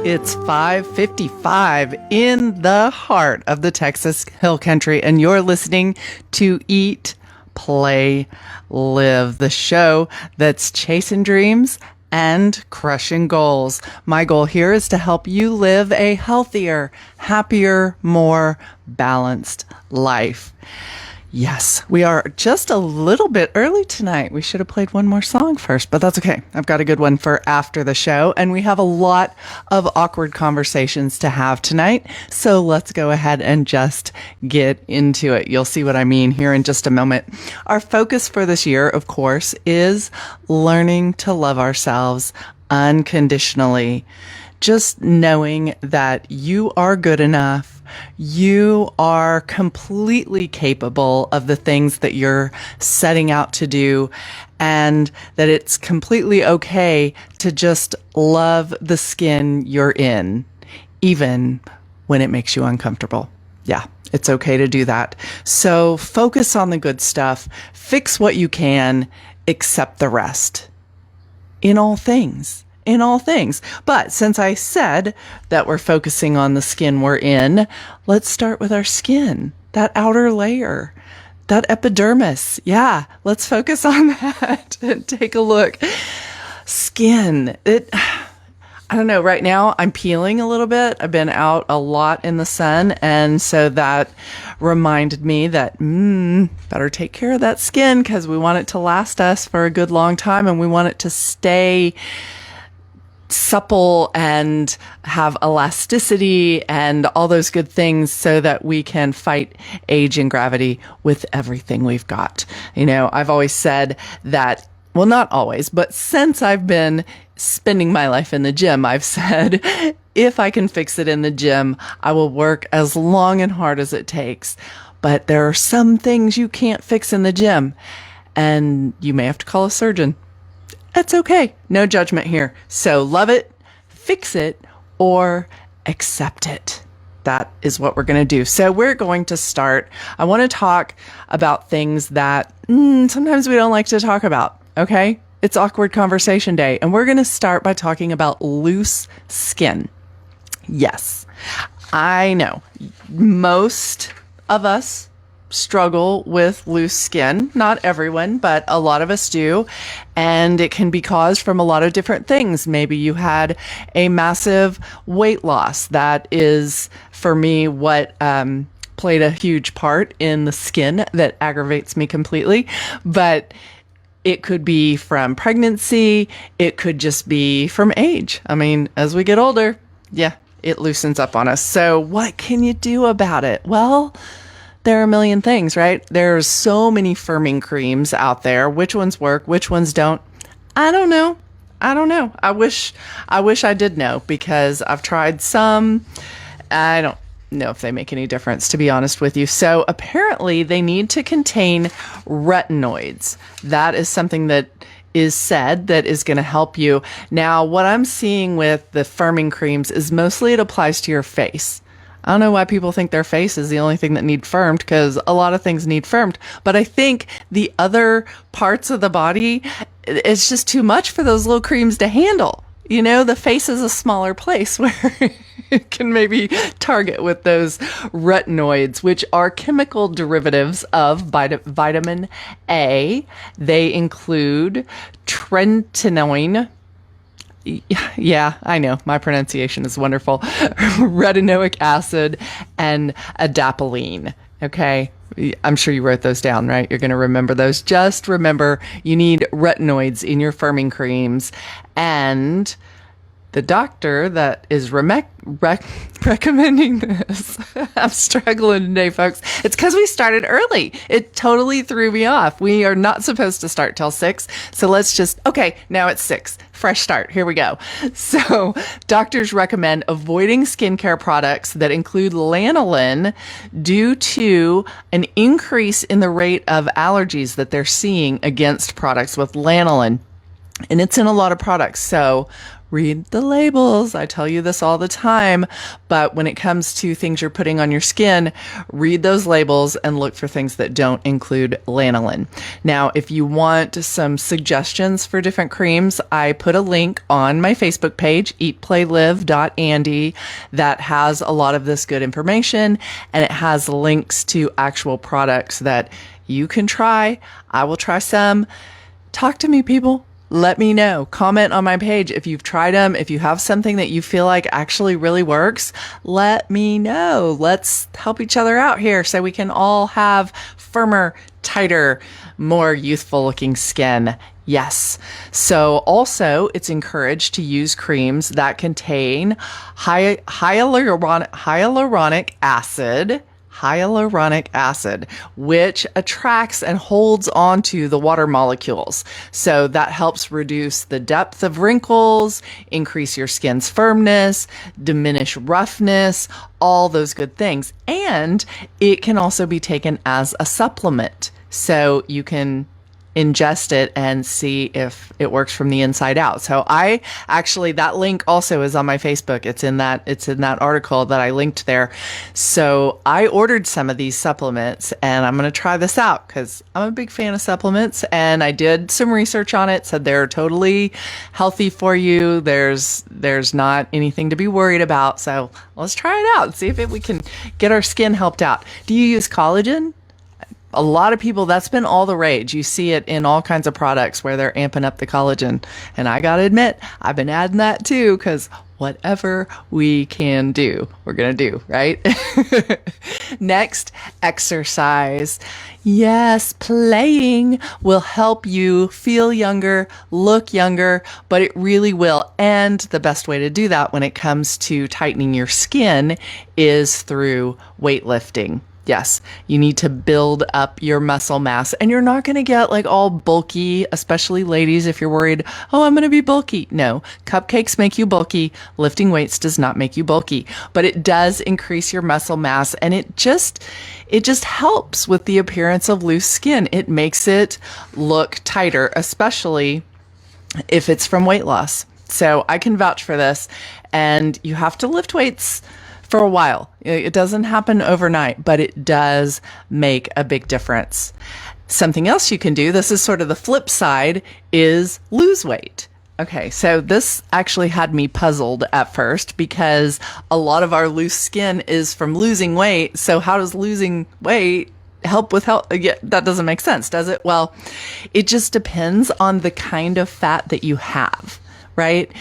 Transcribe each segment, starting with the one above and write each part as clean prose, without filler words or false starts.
It's 5:55 in the heart of the Texas Hill Country, and you're listening to Eat, Play, Live, the show that's chasing dreams and crushing goals. My goal here is to help you live a healthier, happier, more balanced life. Yes, we are just a little bit early tonight. We should have played one more song first, but that's okay. I've got a good one for after the show, and we have a lot of awkward conversations to have tonight. So let's go ahead and just get into it. You'll see what I mean here in just a moment. Our focus for this year, of course, is learning to love ourselves unconditionally. Just knowing that you are good enough. You are completely capable of the things that you're setting out to do, and that it's completely okay to just love the skin you're in, even when it makes you uncomfortable. Yeah, it's okay to do that. So focus on the good stuff, fix what you can, accept the rest in all things. But since I said that we're focusing on the skin we're in, let's start with our skin, that outer layer, that epidermis. Yeah, let's focus on that and take a look. Skin. I don't know, right now I'm peeling a little bit. I've been out a lot in the sun, and so that reminded me that better take care of that skin, because we want it to last us for a good long time, and we want it to stay supple and have elasticity and all those good things, so that we can fight age and gravity with everything we've got. You know, I've always said that, well, not always, but since I've been spending my life in the gym, I've said, if I can fix it in the gym, I will work as long and hard as it takes. But there are some things you can't fix in the gym, and you may have to call a surgeon. That's okay. No judgment here. So love it, fix it, or accept it. That is what we're going to do. So we're going to start. I want to talk about things that sometimes we don't like to talk about. Okay? It's awkward conversation day. And we're going to start by talking about loose skin. Yes, I know most of us struggle with loose skin. Not everyone, but a lot of us do. And it can be caused from a lot of different things. Maybe you had a massive weight loss. That is, for me, what played a huge part in the skin that aggravates me completely. But it could be from pregnancy. It could just be from age. I mean, as we get older, yeah, it loosens up on us. So what can you do about it? Well, there are a million things, right? There's so many firming creams out there. Which ones work? Which ones don't? I don't know. I wish I did know, because I've tried some. I don't know if they make any difference, to be honest with you. So apparently they need to contain retinoids. That is something that is said that is going to help you. Now, what I'm seeing with the firming creams is mostly it applies to your face. I don't know why people think their face is the only thing that need firmed, because a lot of things need firmed. But I think the other parts of the body, it's just too much for those little creams to handle. You know, the face is a smaller place where it can maybe target with those retinoids, which are chemical derivatives of vitamin A. They include tretinoin. Yeah, I know. My pronunciation is wonderful. Retinoic acid and adapalene. Okay. I'm sure you wrote those down, right? You're going to remember those. Just remember, you need retinoids in your firming creams. And the doctor that is recommending this, I'm struggling today, folks. It's because we started early. It totally threw me off. We are not supposed to start till 6. So let's okay, now it's 6. Fresh start. Here we go. So doctors recommend avoiding skincare products that include lanolin due to an increase in the rate of allergies that they're seeing against products with lanolin. And it's in a lot of products. So read the labels. I tell you this all the time, but when it comes to things you're putting on your skin, read those labels and look for things that don't include lanolin. Now, if you want some suggestions for different creams, I put a link on my Facebook page, eatplaylive.andy, that has a lot of this good information, and it has links to actual products that you can try. I will try some. Talk to me, people. Let me know. Comment on my page if you've tried them. If you have something that you feel like actually really works, let me know. Let's help each other out here so we can all have firmer, tighter, more youthful looking skin. Yes. So also it's encouraged to use creams that contain hyaluronic acid, which attracts and holds onto the water molecules. So that helps reduce the depth of wrinkles, increase your skin's firmness, diminish roughness, all those good things. And it can also be taken as a supplement. So you can ingest it and see if it works from the inside out. So that link also is on my Facebook. It's in that article that I linked there. So I ordered some of these supplements and I'm going to try this out because I'm a big fan of supplements, and I did some research on it, said they're totally healthy for you. There's not anything to be worried about. So let's try it out and see if we can get our skin helped out. Do you use collagen? A lot of people, that's been all the rage. You see it in all kinds of products where they're amping up the collagen. And I got to admit, I've been adding that too, because whatever we can do, we're going to do, right? Next, exercise. Yes, playing will help you feel younger, look younger, but it really will. And the best way to do that when it comes to tightening your skin is through weightlifting. Yes, you need to build up your muscle mass, and you're not going to get like all bulky, especially ladies, if you're worried, oh, I'm going to be bulky. No, cupcakes make you bulky. Lifting weights does not make you bulky, but it does increase your muscle mass, and it just helps with the appearance of loose skin. It makes it look tighter, especially if it's from weight loss. So I can vouch for this, and you have to lift weights for a while. It doesn't happen overnight, but it does make a big difference. Something else you can do, this is sort of the flip side, is lose weight. Okay, so this actually had me puzzled at first because a lot of our loose skin is from losing weight. So how does losing weight help with health? Yeah, that doesn't make sense, does it? Well, it just depends on the kind of fat that you have, right?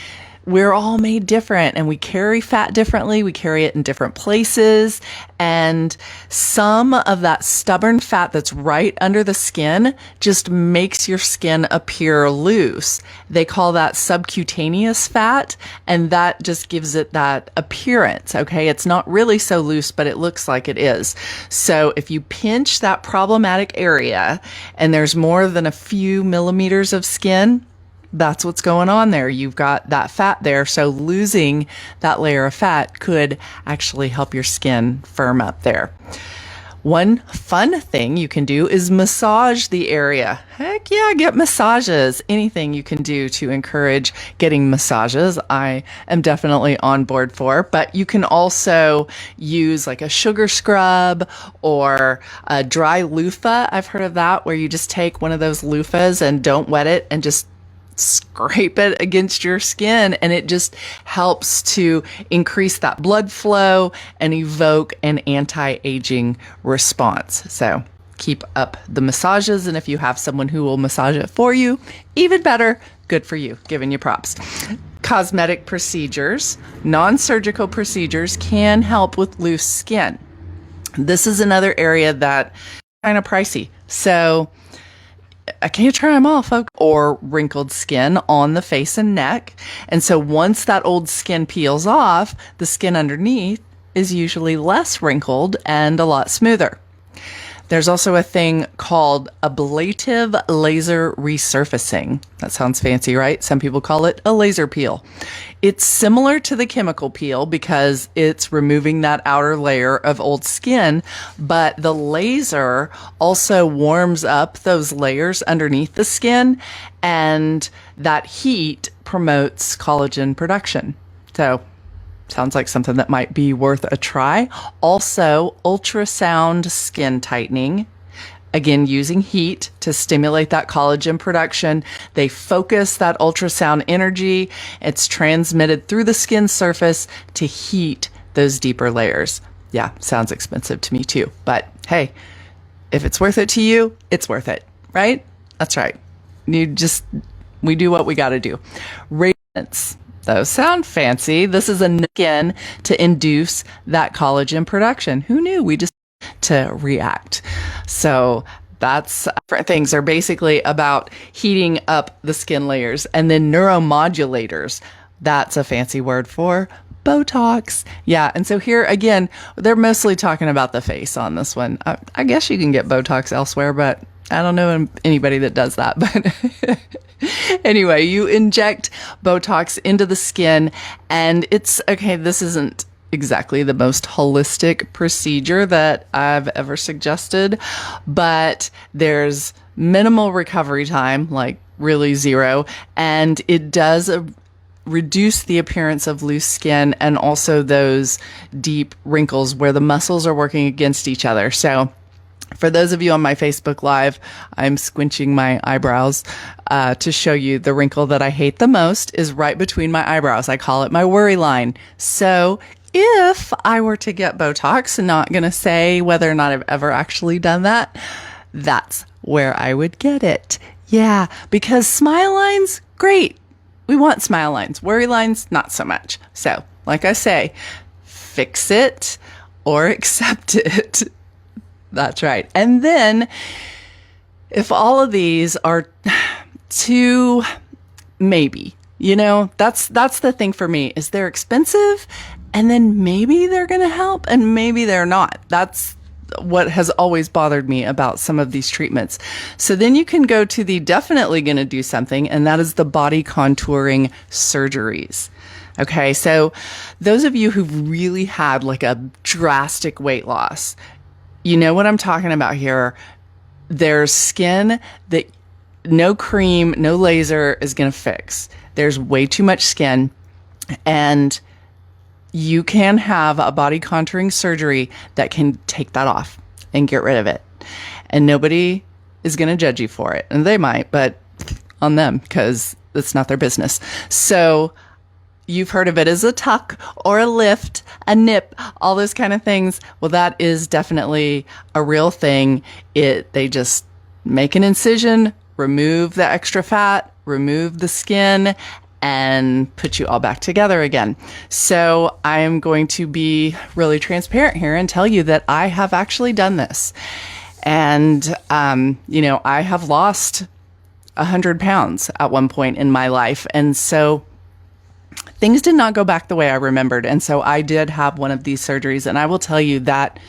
We're all made different and we carry fat differently. We carry it in different places. And some of that stubborn fat that's right under the skin just makes your skin appear loose. They call that subcutaneous fat, and that just gives it that appearance. Okay. It's not really so loose, but it looks like it is. So if you pinch that problematic area and there's more than a few millimeters of skin, that's what's going on there. You've got that fat there. So losing that layer of fat could actually help your skin firm up there. One fun thing you can do is massage the area. Heck yeah, get massages. Anything you can do to encourage getting massages, I am definitely on board for. But you can also use like a sugar scrub or a dry loofah. I've heard of that, where you just take one of those loofahs and don't wet it and just scrape it against your skin, and it just helps to increase that blood flow and evoke an anti-aging response. So keep up the massages, and if you have someone who will massage it for you, even better. Good for you, giving you props. Cosmetic procedures, non-surgical procedures can help with loose skin. This is another area that is kind of pricey. So I can't try them all, folks. Or wrinkled skin on the face and neck. And so once that old skin peels off, the skin underneath is usually less wrinkled and a lot smoother. There's also a thing called ablative laser resurfacing. That sounds fancy, right? Some people call it a laser peel. It's similar to the chemical peel because it's removing that outer layer of old skin, but the laser also warms up those layers underneath the skin, and that heat promotes collagen production. So sounds like something that might be worth a try. Also, ultrasound skin tightening. Again, using heat to stimulate that collagen production. They focus that ultrasound energy. It's transmitted through the skin surface to heat those deeper layers. Yeah, sounds expensive to me too. But hey, if it's worth it to you, it's worth it, right? That's right. We do what we got to do. Radiance. Those sound fancy. This is a skin to induce that collagen production. Who knew? We just to react. So that's different things are basically about heating up the skin layers. And then neuromodulators. That's a fancy word for Botox. Yeah. And so here again, they're mostly talking about the face on this one. I guess you can get Botox elsewhere, but I don't know anybody that does that. But anyway, you inject Botox into the skin, and it's okay. This isn't exactly the most holistic procedure that I've ever suggested, but there's minimal recovery time, like really zero, and it does reduce the appearance of loose skin and also those deep wrinkles where the muscles are working against each other. So for those of you on my Facebook Live, I'm squinching my eyebrows to show you the wrinkle that I hate the most is right between my eyebrows. I call it my worry line. So if I were to get Botox, I'm not going to say whether or not I've ever actually done that, that's where I would get it. Yeah, because smile lines, great. We want smile lines. Worry lines, not so much. So, like I say, fix it or accept it. That's right. And then if all of these are too maybe, that's the thing for me is they're expensive and then maybe they're going to help and maybe they're not. That's what has always bothered me about some of these treatments. So then you can go to the definitely going to do something, and that is the body contouring surgeries. Okay. So those of you who've really had like a drastic weight loss, you know what I'm talking about here. There's skin that no cream, no laser is going to fix. There's way too much skin, and you can have a body contouring surgery that can take that off and get rid of it. And nobody is going to judge you for it. And they might, but on them, because it's not their business. So you've heard of it as a tuck or a lift, a nip, all those kind of things. Well, that is definitely a real thing. They just make an incision, remove the extra fat, remove the skin, and put you all back together again. So I am going to be really transparent here and tell you that I have actually done this. And, I have lost 100 pounds at one point in my life. And so things did not go back the way I remembered. And so I did have one of these surgeries. And I will tell you that,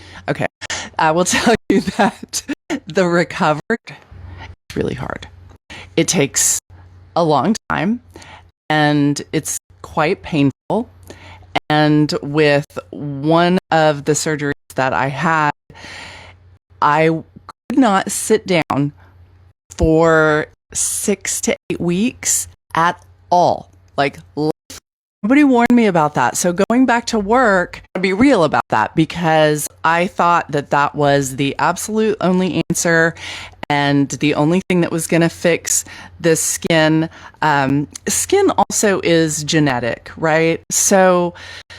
the recovery is really hard. It takes a long time. And it's quite painful. And with one of the surgeries that I had, I could not sit down for 6 to 8 weeks at all. Like, nobody warned me about that. So going back to work, I'd be real about that because I thought that was the absolute only answer. And the only thing that was going to fix the skin, skin also is genetic, right? So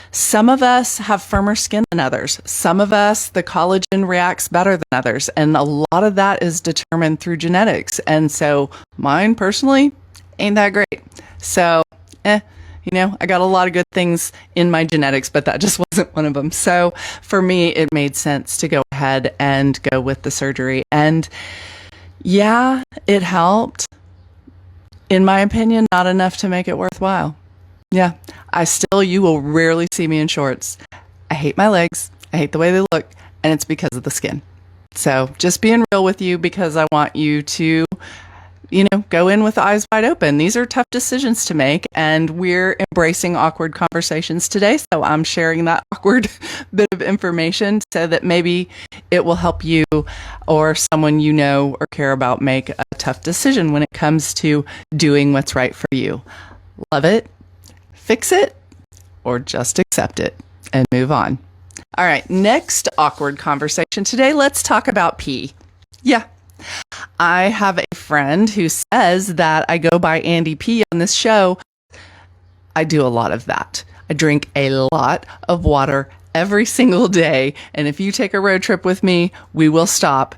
some of us have firmer skin than others. Some of us, the collagen reacts better than others. And a lot of that is determined through genetics. And so mine personally ain't that great. So, I got a lot of good things in my genetics, but that just wasn't one of them. So for me, it made sense to go ahead and go with the surgery. And yeah, it helped. In my opinion, not enough to make it worthwhile. Yeah, you will rarely see me in shorts. I hate my legs. I hate the way they look, and it's because of the skin. So just being real with you because I want you to, go in with eyes wide open. These are tough decisions to make, and we're embracing awkward conversations today. So I'm sharing that awkward bit of information so that maybe it will help you or someone you know or care about make a tough decision when it comes to doing what's right for you. Love it, fix it, or just accept it and move on. All right, next awkward conversation today. Let's talk about pee. Yeah, I have a friend who says that I go by Andi P on this show. I do a lot of that. I drink a lot of water every single day. And if you take a road trip with me, we will stop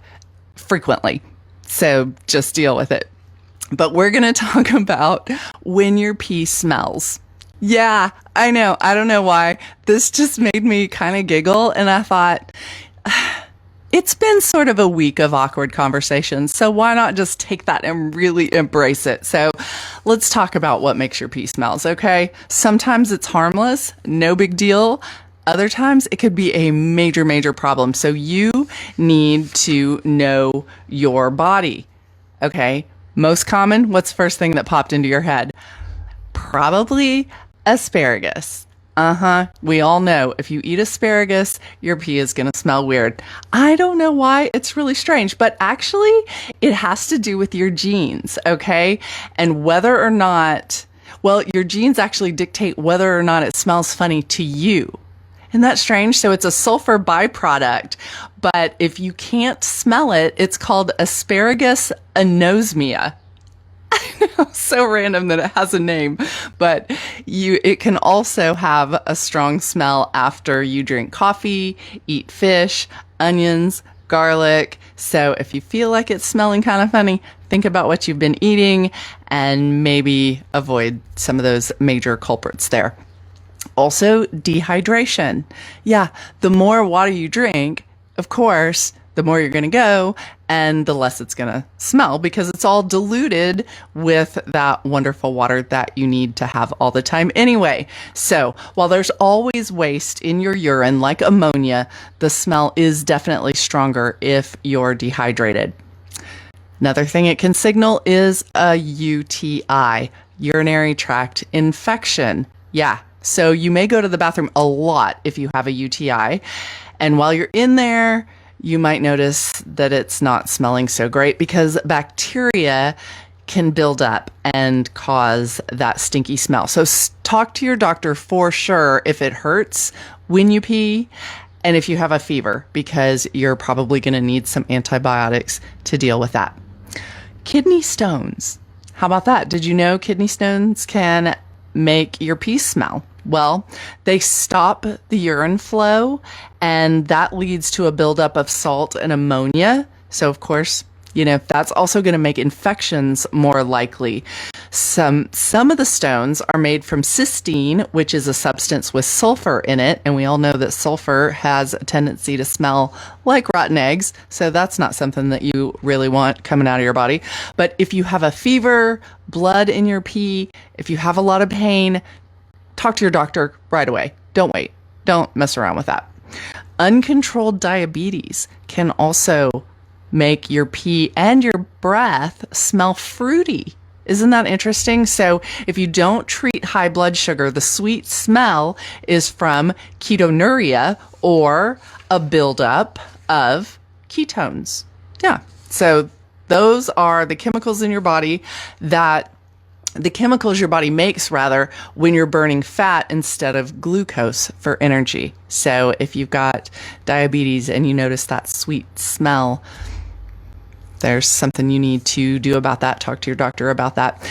frequently. So just deal with it. But we're going to talk about when your pee smells. Yeah, I know. I don't know why. This just made me kind of giggle. And I thought, it's been sort of a week of awkward conversations. So why not just take that and really embrace it? So let's talk about what makes your pee smells, okay? Sometimes it's harmless, no big deal. Other times it could be a major, major problem. So you need to know your body, okay? Most common, what's the first thing that popped into your head? Probably asparagus. We all know if you eat asparagus, your pee is going to smell weird. I don't know why. It's really strange, but actually it has to do with your genes, okay? And whether or not, well, your genes actually dictate whether or not it smells funny to you. Isn't that strange? So it's a sulfur byproduct, but if you can't smell it, it's called asparagus anosmia. I know, so random that it has a name, but it can also have a strong smell after you drink coffee, eat fish, onions, garlic. So if you feel like it's smelling kind of funny, think about what you've been eating and maybe avoid some of those major culprits there. Also, dehydration. Yeah, the more water you drink, of course, the more you're going to go and the less it's going to smell because it's all diluted with that wonderful water that you need to have all the time anyway. So while there's always waste in your urine, like ammonia, the smell is definitely stronger if you're dehydrated. Another thing it can signal is a UTI, urinary tract infection. Yeah. So you may go to the bathroom a lot if you have a UTI. And while you're in there, you might notice that it's not smelling so great because bacteria can build up and cause that stinky smell. So talk to your doctor for sure if it hurts when you pee and if you have a fever, because you're probably going to need some antibiotics to deal with that. Kidney stones. How about that? Did you know kidney stones can make your pee smell? Well, they stop the urine flow, and that leads to a buildup of salt and ammonia. So, of course, that's also going to make infections more likely. Some of the stones are made from cysteine, which is a substance with sulfur in it. And we all know that sulfur has a tendency to smell like rotten eggs. So that's not something that you really want coming out of your body. But if you have a fever, blood in your pee, if you have a lot of pain, talk to your doctor right away. Don't wait. Don't mess around with that. Uncontrolled diabetes can also make your pee and your breath smell fruity. Isn't that interesting? So if you don't treat high blood sugar, the sweet smell is from ketonuria or a buildup of ketones. Yeah. So those are the chemicals in your body the chemicals your body makes, rather, when you're burning fat instead of glucose for energy. So if you've got diabetes and you notice that sweet smell, there's something you need to do about that. Talk to your doctor about that.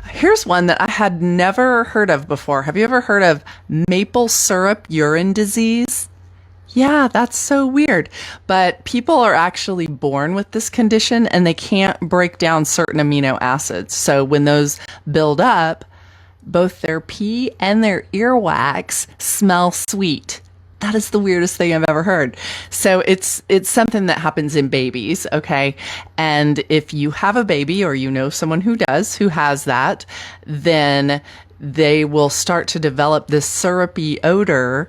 Here's one that I had never heard of before. Have you ever heard of maple syrup urine disease? Yeah, that's so weird. But people are actually born with this condition and they can't break down certain amino acids. So when those build up, both their pee and their earwax smell sweet. That is the weirdest thing I've ever heard. So it's something that happens in babies, okay? And if you have a baby or you know someone who has that, then they will start to develop this syrupy odor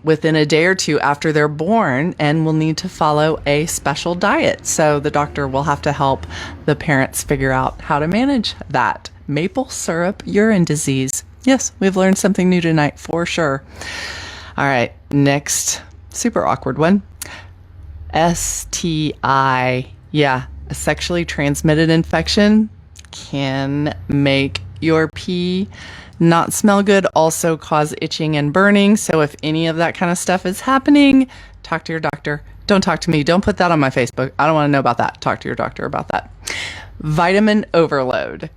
within a day or two after they're born and will need to follow a special diet. So the doctor will have to help the parents figure out how to manage that. Maple syrup urine disease. Yes, we've learned something new tonight for sure. All right, next super awkward one. STI. Yeah, a sexually transmitted infection can make your pee not smell good, also cause itching and burning. So if any of that kind of stuff is happening, talk to your doctor. Don't talk to me. Don't put that on my Facebook. I don't want to know about that. Talk to your doctor about that. Vitamin overload.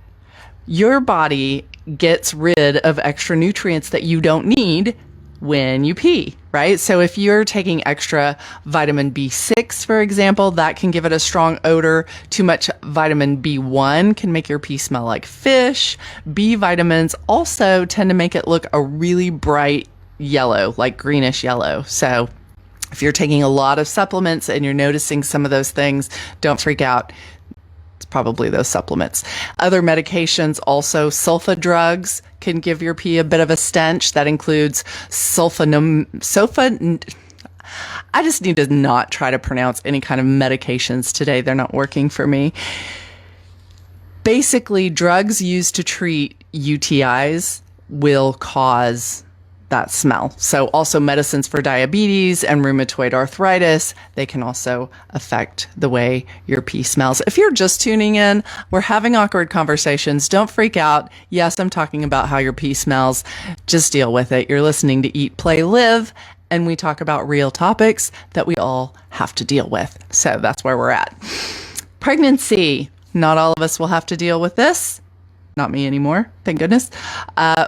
Your body gets rid of extra nutrients that you don't need when you pee, right? So if you're taking extra vitamin B6, for example, that can give it a strong odor. Too much vitamin B1 can make your pee smell like fish. B vitamins also tend to make it look a really bright yellow, like greenish yellow. So if you're taking a lot of supplements and you're noticing some of those things, don't freak out. It's probably those supplements. Other medications, also sulfa drugs, can give your pee a bit of a stench. That includes I just need to not try to pronounce any kind of medications today. They're not working for me. Basically, drugs used to treat UTIs will cause that smell. So also medicines for diabetes and rheumatoid arthritis, they can also affect the way your pee smells. If you're just tuning in, we're having awkward conversations. Don't freak out. Yes, I'm talking about how your pee smells. Just deal with it. You're listening to Eat, Play, Live, and we talk about real topics that we all have to deal with. So that's where we're at. Pregnancy. Not all of us will have to deal with this. Not me anymore, thank goodness.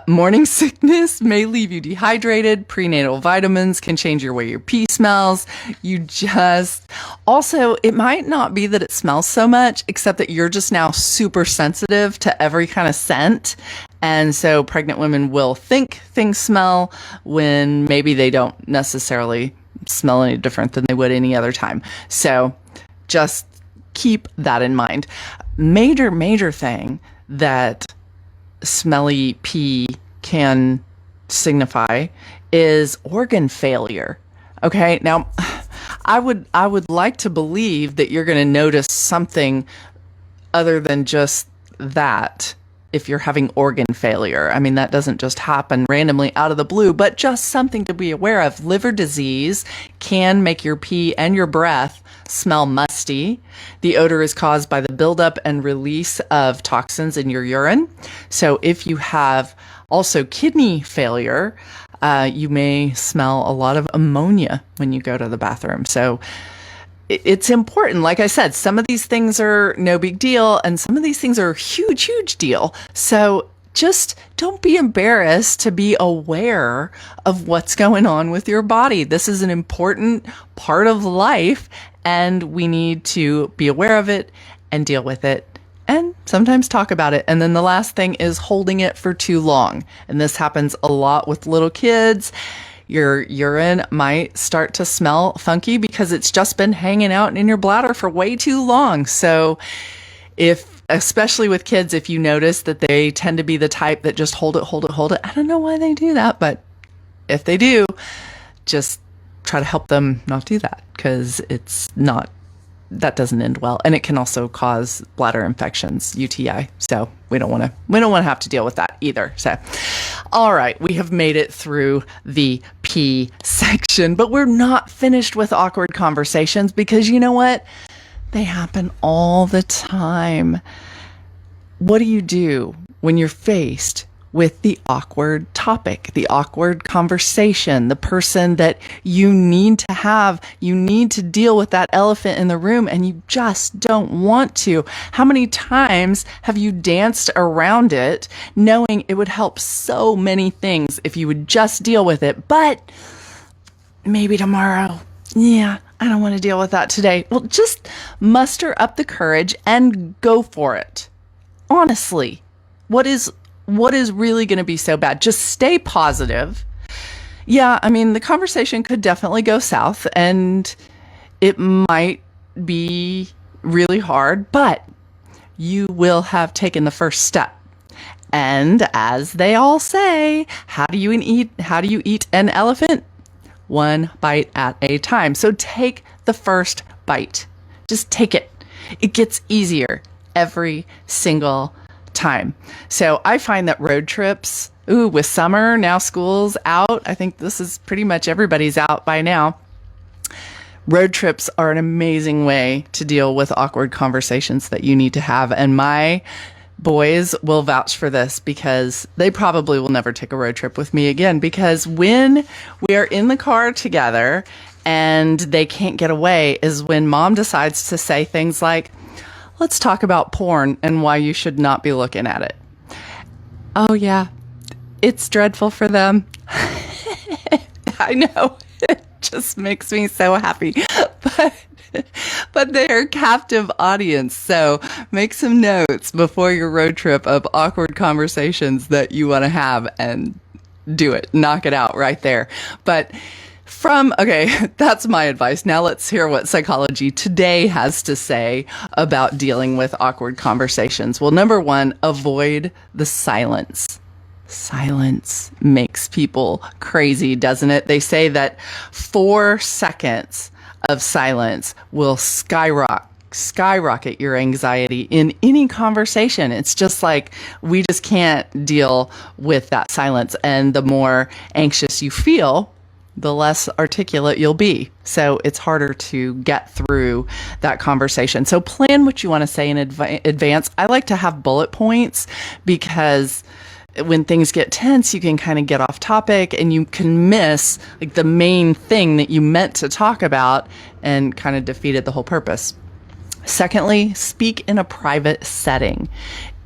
Morning sickness may leave you dehydrated. Prenatal vitamins can change your way your pee smells. Also, it might not be that it smells so much, except that you're just now super sensitive to every kind of scent. And so pregnant women will think things smell when maybe they don't necessarily smell any different than they would any other time. So just keep that in mind. Major thing that smelly pee can signify is organ failure. Okay, now I would like to believe that you're going to notice something other than just that if you're having organ failure. I mean, that doesn't just happen randomly out of the blue, but just something to be aware of. Liver disease can make your pee and your breath smell musty. The odor is caused by the buildup and release of toxins in your urine. So if you have also kidney failure, you may smell a lot of ammonia when you go to the bathroom. So it's important. Like I said, some of these things are no big deal, and some of these things are huge deal. So just don't be embarrassed to be aware of what's going on with your body. This is an important part of life, and we need to be aware of it and deal with it and sometimes talk about it. And then the last thing is holding it for too long. And this happens a lot with little kids. Your urine might start to smell funky because it's just been hanging out in your bladder for way too long. So especially with kids, if you notice that they tend to be the type that just hold it. I don't know why they do that, but if they do, just try to help them not do that, because that doesn't end well. And it can also cause bladder infections, UTI. So we don't want to have to deal with that either. So, all right, we have made it through the pee section, but we're not finished with awkward conversations, because you know what? They happen all the time. What do you do when you're faced with the awkward topic, the awkward conversation, the person that you need to deal with that elephant in the room and you just don't want to? How many times have you danced around it knowing it would help so many things if you would just deal with it, but maybe tomorrow? Yeah, I don't want to deal with that today. Well, just muster up the courage and go for it. Honestly, what is really going to be so bad? Just stay positive. Yeah, I mean, the conversation could definitely go south and it might be really hard, but you will have taken the first step. And as they all say, how do you eat an elephant? One bite at a time. So take the first bite. Just take it. It gets easier every single time. So I find that road trips, with summer, now school's out, I think this is pretty much everybody's out by now. Road trips are an amazing way to deal with awkward conversations that you need to have. And my boys will vouch for this because they probably will never take a road trip with me again, because when we are in the car together and they can't get away is when mom decides to say things like, let's talk about porn and why you should not be looking at it. Oh yeah, it's dreadful for them. I know, it just makes me so happy, but they're a captive audience. So make some notes before your road trip of awkward conversations that you want to have and do it. Knock it out right there. But okay, that's my advice. Now let's hear what Psychology Today has to say about dealing with awkward conversations. Well, number one, avoid the silence. Silence makes people crazy, doesn't it? They say that 4 seconds of silence will skyrocket your anxiety in any conversation. It's just like we just can't deal with that silence. And the more anxious you feel, the less articulate you'll be. So it's harder to get through that conversation. So plan what you want to say in advance. I like to have bullet points because when things get tense, you can kind of get off topic and you can miss like the main thing that you meant to talk about and kind of defeated the whole purpose. Secondly, speak in a private setting.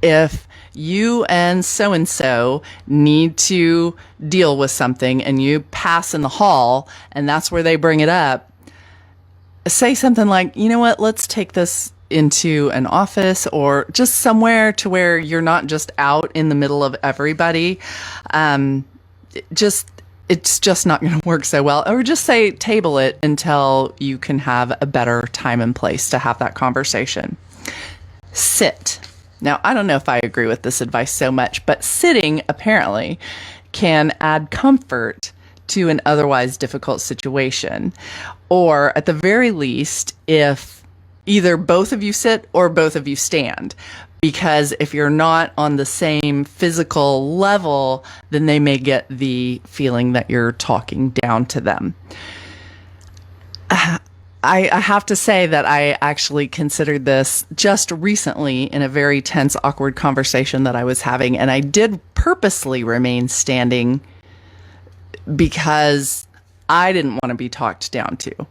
If you and so need to deal with something and you pass in the hall and that's where they bring it up, say something like, you know what, let's take this into an office or just somewhere to where you're not just out in the middle of everybody. It's just not going to work so well. Or just say, table it until you can have a better time and place to have that conversation. Sit. Now, I don't know if I agree with this advice so much, but sitting apparently can add comfort to an otherwise difficult situation. Or at the very least, if either both of you sit or both of you stand. Because if you're not on the same physical level, then they may get the feeling that you're talking down to them. I have to say that I actually considered this just recently in a very tense, awkward conversation that I was having. And I did purposely remain standing because I didn't want to be talked down to,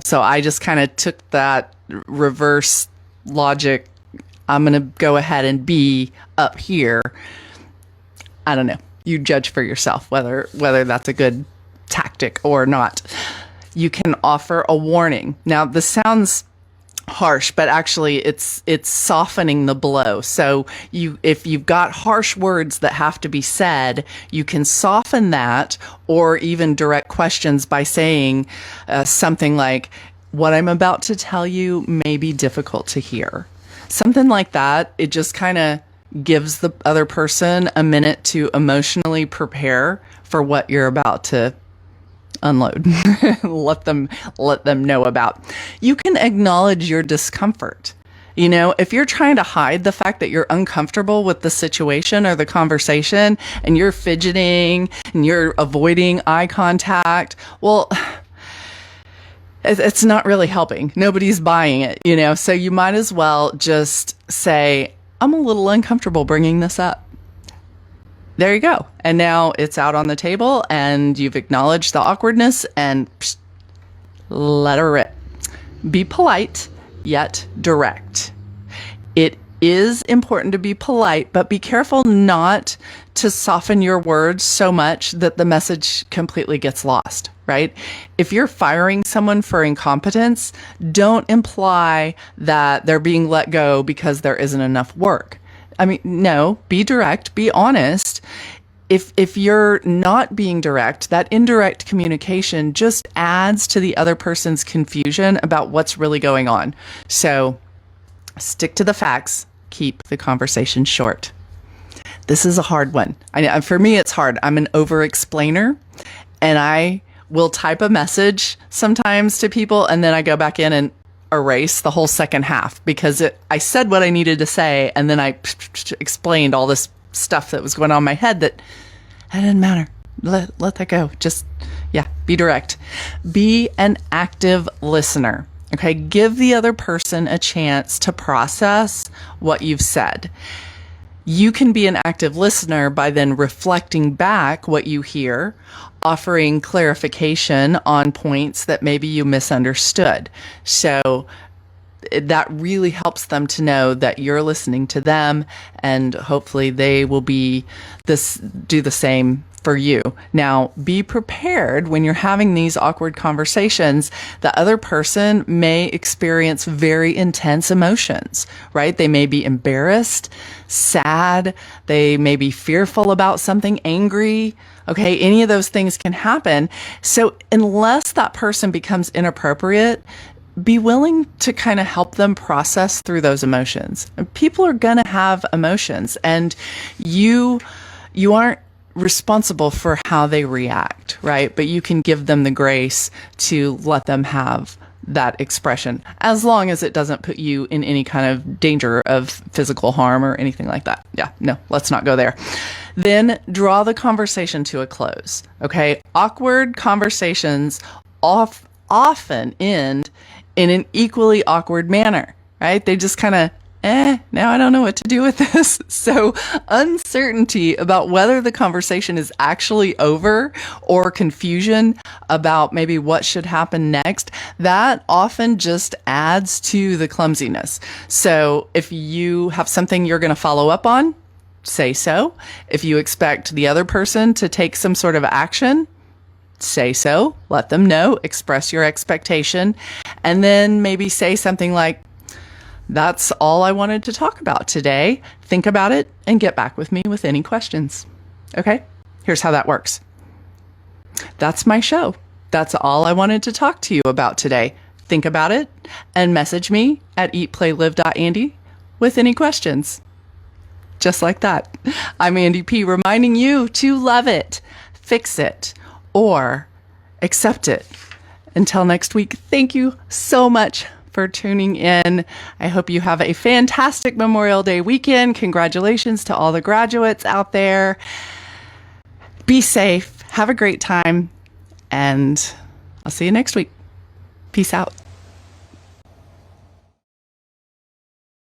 So I just kind of took that reverse logic. I'm going to go ahead and be up here. I don't know. You judge for yourself whether that's a good tactic or not. You can offer a warning. Now, this sounds harsh, but actually it's softening the blow. So if you've got harsh words that have to be said, you can soften that or even direct questions by saying something like, what I'm about to tell you may be difficult to hear. Something like that. It just kind of gives the other person a minute to emotionally prepare for what you're about to unload. let them know about. You can acknowledge your discomfort. If you're trying to hide the fact that you're uncomfortable with the situation or the conversation and you're fidgeting and you're avoiding eye contact, well, it's not really helping. Nobody's buying it, so you might as well just say, I'm a little uncomfortable bringing this up. There you go. And now it's out on the table and you've acknowledged the awkwardness and let her rip. Be polite, yet direct. It is important to be polite, but be careful not to soften your words so much that the message completely gets lost, right? If you're firing someone for incompetence, don't imply that they're being let go because there isn't enough work. No, be direct, be honest. If you're not being direct, that indirect communication just adds to the other person's confusion about what's really going on. So stick to the facts, keep the conversation short. This is a hard one. I know, for me, it's hard. I'm an over-explainer, and I will type a message sometimes to people, and then I go back in and erase the whole second half because I said what I needed to say, and then I explained all this stuff that was going on in my head that it didn't matter. Let that go. Just, be direct. Be an active listener. Okay, give the other person a chance to process what you've said. You can be an active listener by then reflecting back what you hear, offering clarification on points that maybe you misunderstood. So that really helps them to know that you're listening to them, and hopefully they will do the same for you. Now, be prepared when you're having these awkward conversations. The other person may experience very intense emotions, right? They may be embarrassed, sad, they may be fearful about something, angry. Okay, any of those things can happen. So unless that person becomes inappropriate, be willing to kind of help them process through those emotions. People are going to have emotions, and you aren't responsible for how they react, right? But you can give them the grace to let them have that expression, as long as it doesn't put you in any kind of danger of physical harm or anything like that. Yeah, no, let's not go there. Then draw the conversation to a close. Okay, awkward conversations often end in an equally awkward manner, right? They just kind of, now I don't know what to do with this. So uncertainty about whether the conversation is actually over, or confusion about maybe what should happen next, that often just adds to the clumsiness. So if you have something you're going to follow up on, say so. If you expect the other person to take some sort of action, say so. Let them know, express your expectation, and then maybe say something like, "That's all I wanted to talk about today. Think about it and get back with me with any questions." Okay? Here's how that works. "That's my show. That's all I wanted to talk to you about today. Think about it and message me at eatplaylive.andy with any questions." Just like that. I'm Andi P, reminding you to love it, fix it, or accept it. Until next week, thank you so much for tuning in. I hope you have a fantastic Memorial Day weekend. Congratulations to all the graduates out there. Be safe, have a great time, and I'll see you next week. Peace out.